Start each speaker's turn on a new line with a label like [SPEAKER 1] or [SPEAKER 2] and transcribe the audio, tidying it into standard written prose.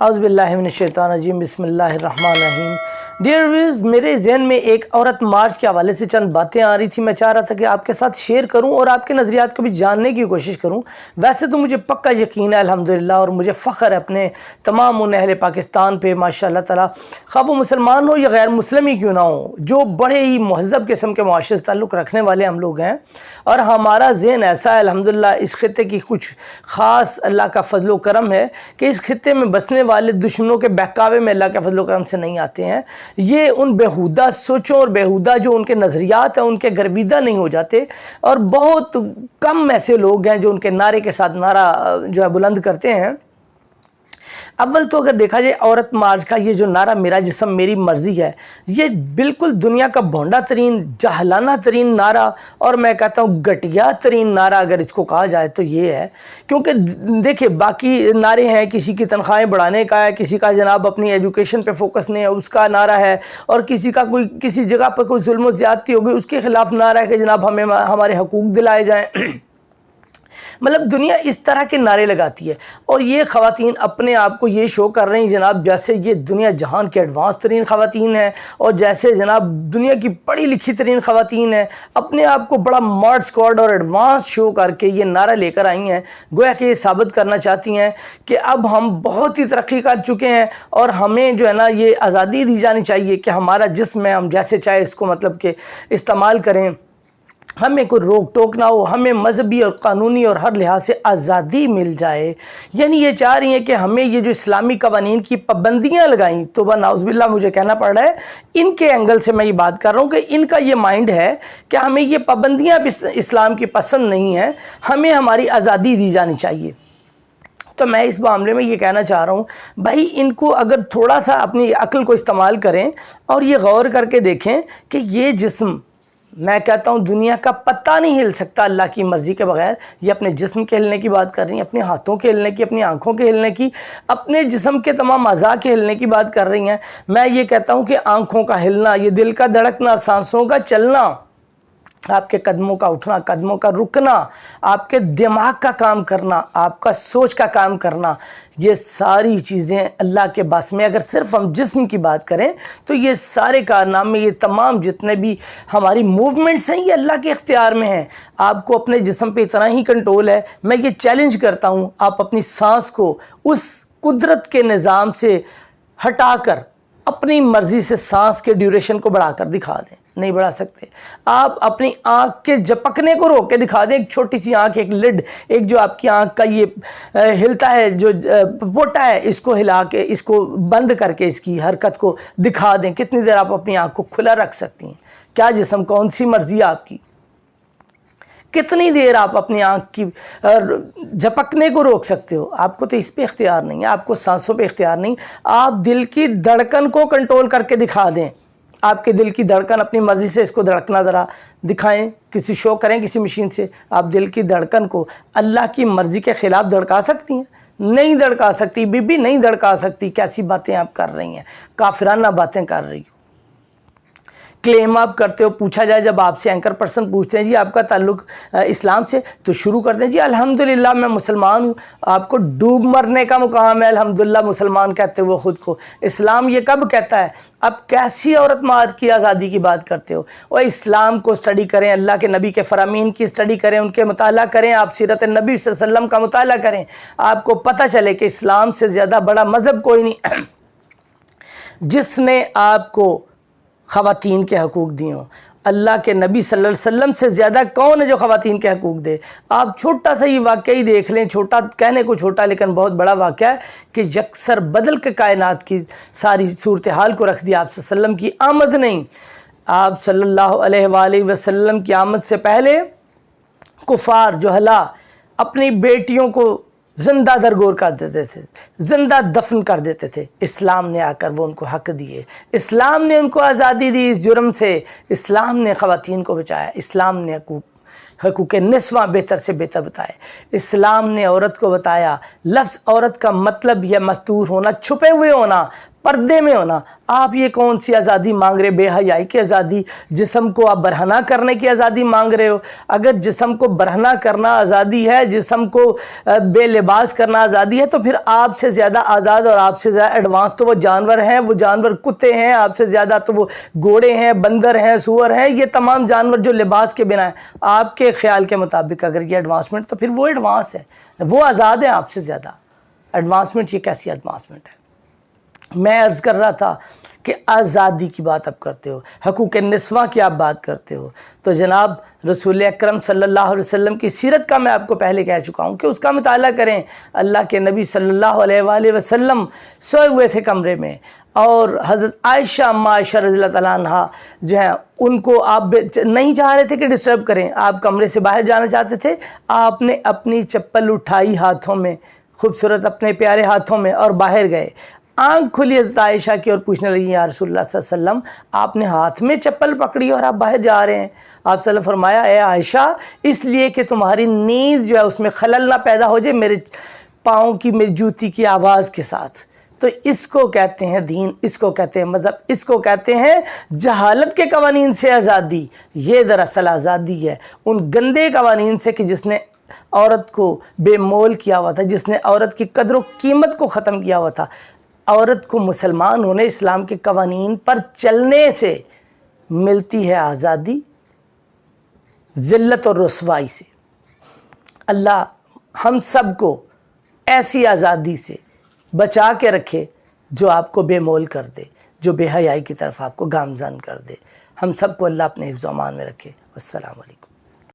[SPEAKER 1] औज़ुबिल्लाहि मिनश्शैतानिर्रजीम बिस्मिल्लाहिर्रहमानिर्रहीम। Dear viewers, मेरे जहन में एक औरत मार्च के हवाले से चंद बातें आ रही थी। मैं चाह रहा था कि आपके साथ शेयर करूं और आपके नज़रियात को भी जानने की कोशिश करूं। वैसे तो मुझे पक्का यकीन है अल्हम्दुलिल्लाह, और मुझे फ़ख्र है अपने तमाम उन अहले पाकिस्तान पे माशाअल्लाह ताला, ख़वाह वो मुसलमान हो या गैर मुस्लिम ही क्यों ना हो, जो बड़े ही महज़ब किस्म के मुआशरे से ताल्लुक़ रखने वाले हम लोग हैं। और हमारा ज़हन ऐसा है अल्हम्दुलिल्लाह, इस खित्ते की कुछ ख़ास अल्लाह का फ़ज़ल व करम है कि इस खित्ते में बसने वाले दुश्मनों के बहकावे में अल्लाह के फ़ज़ल व करम से नहीं आते हैं। ये उन बेहुदा सोचों और बेहुदा जो उनके नज़रियात हैं उनके गर्विदा नहीं हो जाते। और बहुत कम ऐसे लोग हैं जो उनके नारे के साथ नारा जो है बुलंद करते हैं। अव्वल तो अगर देखा जाए औरत मार्च का ये जो नारा मेरा जिस्म मेरी मर्ज़ी है, ये बिल्कुल दुनिया का भोंडा तरीन, जाहलाना तरीन नारा, और मैं कहता हूँ घटिया तरीन नारा अगर इसको कहा जाए तो ये है। क्योंकि देखिए, बाकी नारे हैं, किसी की तनख्वाहें बढ़ाने का है, किसी का जनाब अपनी एजुकेशन पे फोकस नहीं है उसका नारा है, और किसी का कोई किसी जगह पर कोई जुल्म व ज़्यादती हो गई उसके ख़िलाफ़ नारा है कि जनाब हमें हमारे हकूक़ दिलाए जाएँ। मतलब दुनिया इस तरह के नारे लगाती है, और ये ख़वातीन अपने आप को ये शो कर रही हैं जनाब जैसे ये दुनिया जहान की एडवांस तरीन ख़वातीन हैं, और जैसे जनाब दुनिया की पढ़ी लिखी तरीन ख़वातीन हैं। अपने आप को बड़ा मर्ड स्क्वाड और एडवांस शो करके ये नारा लेकर आई हैं, गोया कि ये साबित करना चाहती हैं कि अब हम बहुत ही तरक्की कर चुके हैं और हमें जो है ना ये आज़ादी दी जानी चाहिए कि हमारा जिस्म है, हम जैसे चाहे इसको मतलब कि इस्तेमाल करें, हमें कोई रोक टोक ना हो, हमें मजहबी और कानूनी और हर लिहाज से आज़ादी मिल जाए। यानी ये चाह रही हैं कि हमें ये जो इस्लामी कवानीन की पाबंदियाँ लगाई, तो वह नाउज़ुबिल्लाह मुझे कहना पड़ रहा है, इनके एंगल से मैं ये बात कर रहा हूँ कि इनका ये माइंड है कि हमें ये पाबंदियाँ भी इस्लाम की पसंद नहीं हैं, हमें हमारी आज़ादी दी जानी चाहिए। तो मैं इस मामले में ये कहना चाह रहा हूँ भाई, इनको अगर थोड़ा सा अपनी अक्ल को इस्तेमाल करें और ये गौर करके देखें कि ये जिस्म, मैं कहता हूँ दुनिया का पत्ता नहीं हिल सकता अल्लाह की मर्ज़ी के बगैर। ये अपने जिस्म के हिलने की बात कर रही हैं, अपने हाथों के हिलने की, अपनी आँखों के हिलने की, अपने जिस्म के तमाम अज़ा के हिलने की बात कर रही हैं। मैं ये कहता हूँ कि आँखों का हिलना, ये दिल का धड़कना, सांसों का चलना, आपके कदमों का उठना, कदमों का रुकना, आपके दिमाग का काम करना, आपका सोच का काम करना, ये सारी चीज़ें अल्लाह के बस में। अगर सिर्फ हम जिस्म की बात करें तो ये सारे कारनामे, ये तमाम जितने भी हमारी मूवमेंट्स हैं, ये अल्लाह के इख्तियार में हैं। आपको अपने जिस्म पे इतना ही कंट्रोल है। मैं ये चैलेंज करता हूँ, आप अपनी सांस को उस कुदरत के निज़ाम से हटाकर अपनी मर्ज़ी से सांस के ड्यूरेशन को बढ़ाकर दिखा दें। नहीं बढ़ा सकते। आप अपनी आँख के झपकने को रोक के दिखा दें। एक छोटी सी आँख, एक लिड, एक जो आपकी आँख का ये हिलता है, जो पोटा है, इसको हिला के, इसको बंद करके इसकी हरकत को दिखा दें। कितनी देर आप अपनी आँख को खुला रख सकती हैं? क्या जिस्म, कौन सी मर्जी है आपकी? कितनी देर आप अपनी आँख की झपकने को रोक सकते हो? आपको तो इस पे इख्तियार नहीं है, आपको सांसों पे इख्तियार नहीं। आप दिल की धड़कन को कंट्रोल करके दिखा दें। आपके दिल की धड़कन अपनी मर्ज़ी से इसको धड़कना ज़रा दिखाएं, किसी शो करें, किसी मशीन से। आप दिल की धड़कन को अल्लाह की मर्ज़ी के ख़िलाफ़ धड़का सकती हैं? नहीं धड़का सकती बीबी, नहीं धड़का सकती। कैसी बातें आप कर रही हैं, काफिराना बातें कर रही हो। क्लेम आप करते हो, पूछा जाए जब आपसे एंकर पर्सन पूछते हैं जी आपका ताल्लुक इस्लाम से, तो शुरू करते हैं जी अल्हम्दुलिल्लाह मैं मुसलमान हूँ। आपको डूब मरने का मुकाम है अल्हम्दुलिल्लाह मुसलमान कहते हो खुद को। इस्लाम ये कब कहता है? अब कैसी औरत मार्च की आज़ादी की बात करते हो? और इस्लाम को स्टडी करें, अल्लाह के नबी के फ़रामीन की स्टडी करें, उनके मुताला करें, आप सीरत नबी सल्लल्लाहु अलैहि वसल्लम का मुताला करें। आपको पता चले कि इस्लाम से ज़्यादा बड़ा मज़हब कोई नहीं जिसने आपको ख़वातीन के हकूक़ दिए हों। अल्लाह के नबी सल्लल्लाहु अलैहि वसल्लम से ज़्यादा कौन है जो ख़वातीन के हकूक़ दे? आप छोटा सा ये वाक़या ही देख लें, छोटा कहने को छोटा लेकिन बहुत बड़ा वाक़या है कि यकसर बदल के कायनात की सारी सूरत हाल को रख दिया। आप सल्लल्लाहु अलैहि वसल्लम की आमद नहीं, आप सल्लल्लाहु अलैहि वसल्लम की आमद से पहले कुफ़ार जुहला अपनी बेटियों को जिंदा दरगोर कर देते थे, जिंदा दफन कर देते थे। इस्लाम ने आकर वो उनको हक दिए, इस्लाम ने उनको आज़ादी दी इस जुर्म से। इस्लाम ने ख़वातीन को बचाया, इस्लाम ने हकूक़ निस्वा बेहतर से बेहतर बताए। इस्लाम ने औरत को बताया, लफ्ज़ औरत का मतलब यह मस्तूर होना, छुपे हुए होना, पर्दे में होना। आप ये कौन सी आज़ादी मांग रहे, बेहयाई की आज़ादी, जिस्म को आप बरहना करने की आज़ादी मांग रहे हो। अगर जिस्म को बरहना करना आज़ादी है, जिस्म को बेलिबास करना आज़ादी है, तो फिर आपसे ज़्यादा आज़ाद और आपसे ज़्यादा एडवांस तो वो जानवर हैं। वो जानवर कुत्ते हैं, आपसे ज़्यादा तो वो घोड़े हैं, बंदर हैं, सूअर हैं, ये तमाम जानवर जो लिबास के बिना है। आपके ख्याल के मुताबिक अगर ये एडवांसमेंट, तो फिर वो एडवांस है, वो आज़ाद है आपसे ज़्यादा। एडवांसमेंट, ये कैसी एडवांसमेंट है। मैं अर्ज़ कर रहा था कि आज़ादी की बात आप करते हो, हकूक़ निस्वा की आप बात करते हो, तो जनाब रसूल अकरम सल्लल्लाहु अलैहि वसल्लम की सीरत का मैं आपको पहले कह चुका हूँ कि उसका मुताला करें। अल्लाह के नबी सल्लल्लाहु अलैहि वसल्लम सोए हुए थे कमरे में, और हज़रत आयशा अम्मा आयशा रज़ियल्लाहु तआला अन्हा जो है, उनको आप नहीं चाह रहे थे कि डिस्टर्ब करें। आप कमरे से बाहर जाना चाहते थे, आपने अपनी चप्पल उठाई हाथों में, खूबसूरत अपने प्यारे हाथों में, और बाहर गए। आंख खुली हज़रत आयशा की और पूछने लगी, या रसूलुल्लाह सल्लल्लाहु अलैहि वसल्लम, आपने हाथ में चप्पल पकड़ी और आप बाहर जा रहे हैं। आप सल्लल्लाहु फरमाया, ए आयशा, इसलिए कि तुम्हारी नींद जो है उसमें खलल ना पैदा हो जाए मेरे पाँव की, मेरी जूती की आवाज़ के साथ। तो इसको कहते हैं दीन, इसको कहते हैं मज़हब, इसको कहते हैं जहालत के कवानीन से आज़ादी। ये दरअसल आज़ादी है उन गंदे कवानीन से कि जिसने औरत को बेमोल किया हुआ था, जिसने औरत की कदर व कीमत को ख़त्म किया हुआ था। औरत को मुसलमान होने, इस्लाम के कवानीन पर चलने से मिलती है आज़ादी, ज़िल्लत और रुसवाई से। अल्लाह हम सब को ऐसी आज़ादी से बचा के रखे जो आपको बेमोल कर दे, जो बेहयाई की तरफ आपको गामज़न कर दे। हम सब को अल्लाह अपने हिफ्ज़-ओ-अमान में रखे। अस्सलाम वालेकुम।